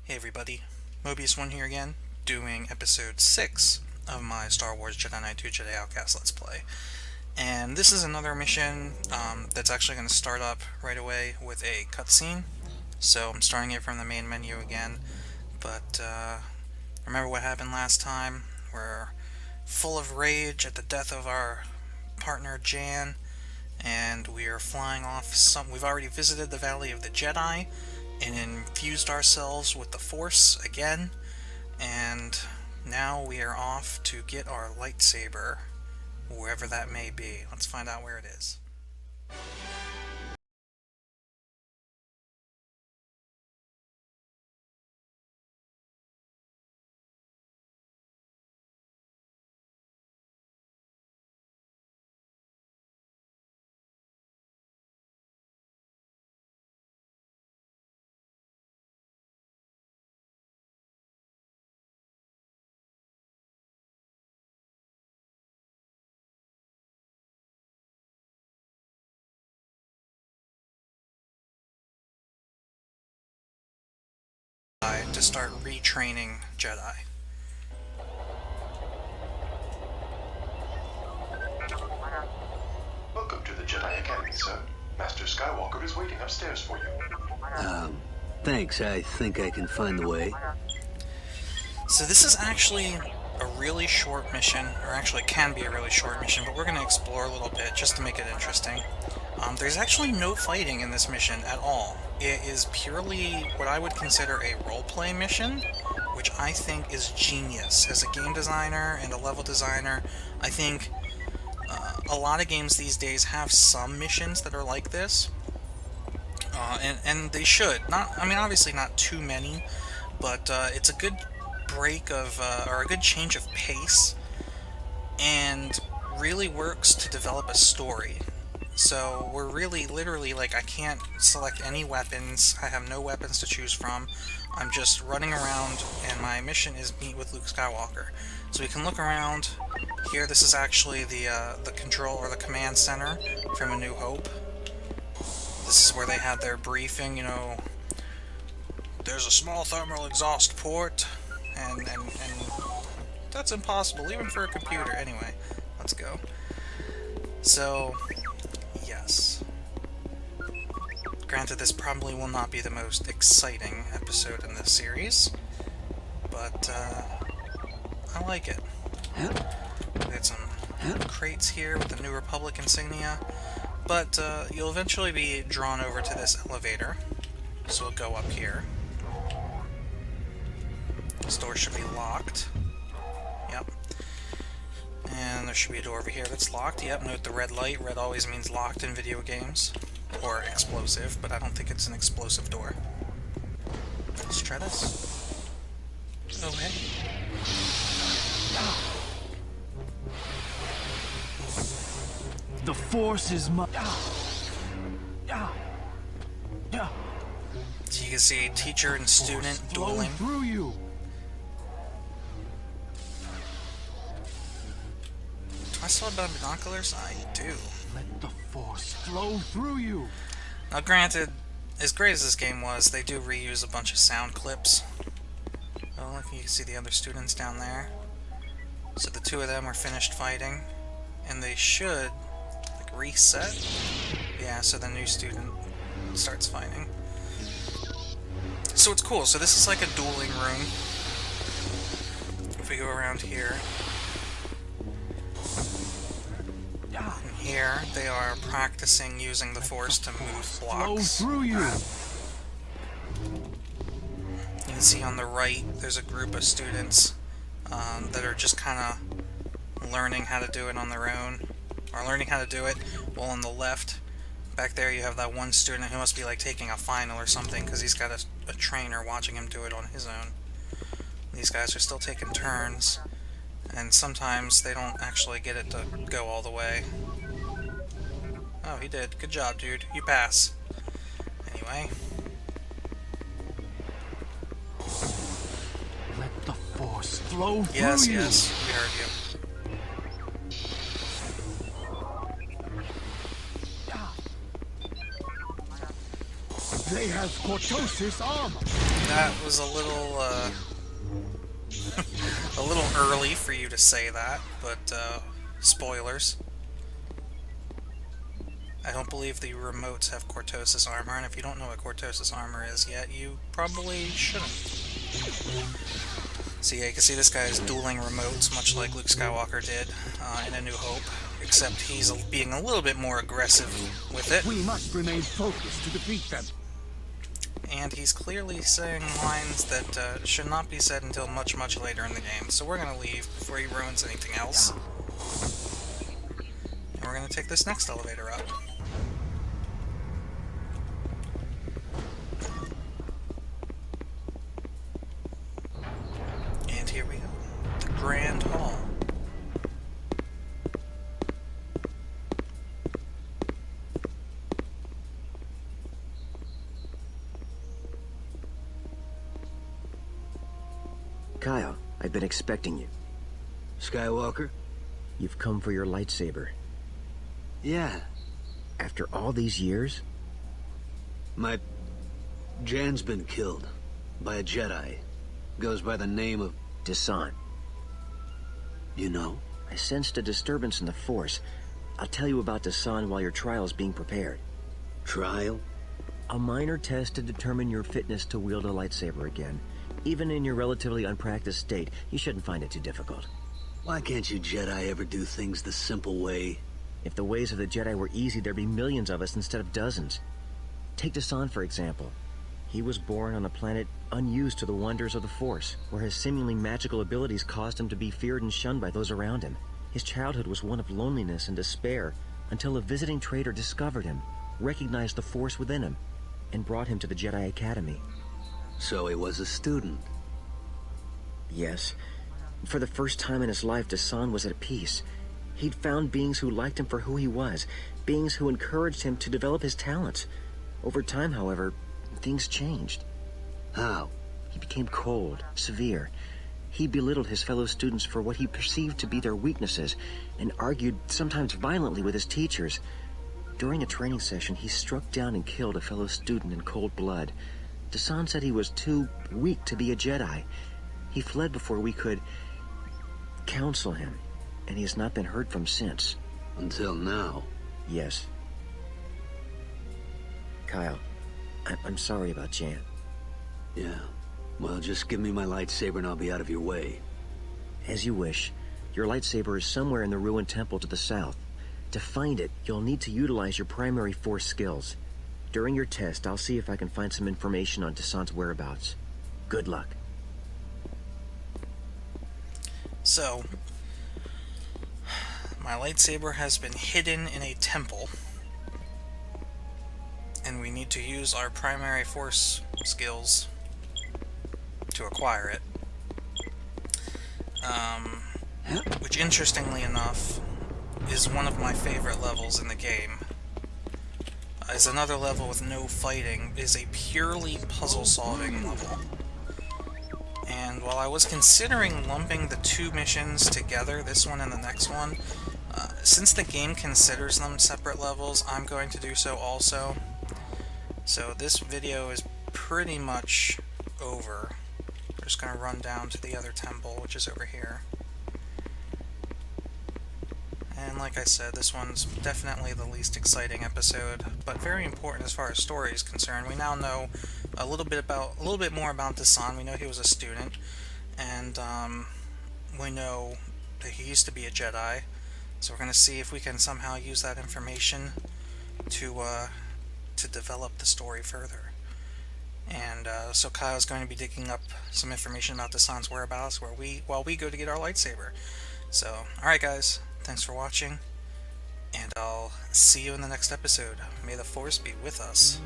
Hey everybody, Mobius1 here again, doing episode 6 of my Star Wars Jedi Knight 2 Jedi Outcast Let's Play. And this is another mission that's actually going to start up right away with a cutscene. So I'm starting it from the main menu again. But remember what happened last time? We're full of rage at the death of our partner Jan, and we are flying off we've already visited the Valley of the Jedi and infused ourselves with the Force again, and now we are off to get our lightsaber, wherever that may be. Let's find out where it is. To start retraining Jedi. Welcome to the Jedi Academy, sir. Master Skywalker is waiting upstairs for you. Thanks. I think I can find the way. So this is actually a really short mission, or actually can be a really short mission, but we're going to explore a little bit just to make it interesting. There's actually no fighting in this mission at all. It is purely what I would consider a roleplay mission, which I think is genius. As a game designer and a level designer, I think a lot of games these days have some missions that are like this, and they should. Obviously not too many, but it's a good break of, or a good change of pace, and really works to develop a story. So we're really, literally, like, I can't select any weapons. I have no weapons to choose from. I'm just running around, and my mission is meet with Luke Skywalker. So we can look around. Here, this is actually the control, or the command center from A New Hope. This is where they had their briefing, you know. There's a small thermal exhaust port, and that's impossible, even for a computer. Anyway, let's go. So, yes. Granted, this probably will not be the most exciting episode in this series, but I like it. We got some crates here with the New Republic insignia, but you'll eventually be drawn over to this elevator, so we'll go up here. This door should be locked. Yep. And there should be a door over here that's locked. Yep, note the red light. Red always means locked in video games. Or explosive, but I don't think it's an explosive door. Let's try this. Oh, hey. The Force is my... So you can see teacher and student dueling. Through you. Do I still have binoculars? I do. Let the Force flow through you. Now granted, as great as this game was, they do reuse a bunch of sound clips. Oh, look, you can see the other students down there. So the two of them are finished fighting, and they should, like, reset? Yeah, so the new student starts fighting. So it's cool. So this is like a dueling room. If we go around here, and here they are practicing using the Force to move blocks. Flow through you. You can see on the right there's a group of students that are just kind of learning how to do it on their own, or learning how to do it. While on the left, back there, you have that one student who must be like taking a final or something, because he's got a trainer watching him do it on his own. These guys are still taking turns, and sometimes they don't actually get it to go all the way. Oh, he did. Good job, dude. You pass. Anyway. Let the Force flow through you. Yes, we heard you. They have cortosis armor. That was a little, a little early for you to say that, but, spoilers. I don't believe the remotes have cortosis armor, and if you don't know what cortosis armor is yet, you probably shouldn't. So yeah, you can see this guy is dueling remotes, much like Luke Skywalker did in A New Hope, except he's being a little bit more aggressive with it. We must remain focused to defeat them. And he's clearly saying lines that should not be said until much, much later in the game. So we're going to leave before he ruins anything else. And we're going to take this next elevator up. And here we go. The Grand Hall. Kyle, I've been expecting you. Skywalker? You've come for your lightsaber. Yeah. After all these years? Jan's been killed. By a Jedi. Goes by the name of... Desan. You know? I sensed a disturbance in the Force. I'll tell you about Desan while your trial is being prepared. Trial? A minor test to determine your fitness to wield a lightsaber again. Even in your relatively unpracticed state, you shouldn't find it too difficult. Why can't you Jedi ever do things the simple way? If the ways of the Jedi were easy, there'd be millions of us instead of dozens. Take Desan, for example. He was born on a planet unused to the wonders of the Force, where his seemingly magical abilities caused him to be feared and shunned by those around him. His childhood was one of loneliness and despair, until a visiting trader discovered him, recognized the Force within him, and brought him to the Jedi Academy. So he was a student. Yes. For the first time in his life, Desan was at peace. He'd found beings who liked him for who he was, beings who encouraged him to develop his talents. Over time, however, things changed. How? He became cold, severe. He belittled his fellow students for what he perceived to be their weaknesses, and argued, sometimes violently, with his teachers. During a training session, he struck down and killed a fellow student in cold blood. Desan said he was too weak to be a Jedi. He fled before we could counsel him, and he has not been heard from since. Until now. Yes. Kyle, I'm sorry about Jan. Yeah. Well, just give me my lightsaber and I'll be out of your way. As you wish. Your lightsaber is somewhere in the ruined temple to the south. To find it, you'll need to utilize your primary Force skills. During your test, I'll see if I can find some information on Desan's whereabouts. Good luck. So, my lightsaber has been hidden in a temple, and we need to use our primary Force skills to acquire it. Which, interestingly enough, is one of my favorite levels in the game. Is another level with no fighting, is a purely puzzle-solving level. And while I was considering lumping the two missions together, this one and the next one, since the game considers them separate levels, I'm going to do so also. So this video is pretty much over. We're just going to run down to the other temple, which is over here. And like I said, this one's definitely the least exciting episode, but very important as far as story is concerned. We now know a little bit more about Desan. We know he was a student, and we know that he used to be a Jedi. So we're going to see if we can somehow use that information to develop the story further. And so Kyle's going to be digging up some information about Desan's whereabouts while we go to get our lightsaber. So, alright guys, thanks for watching, and I'll see you in the next episode. May the Force be with us.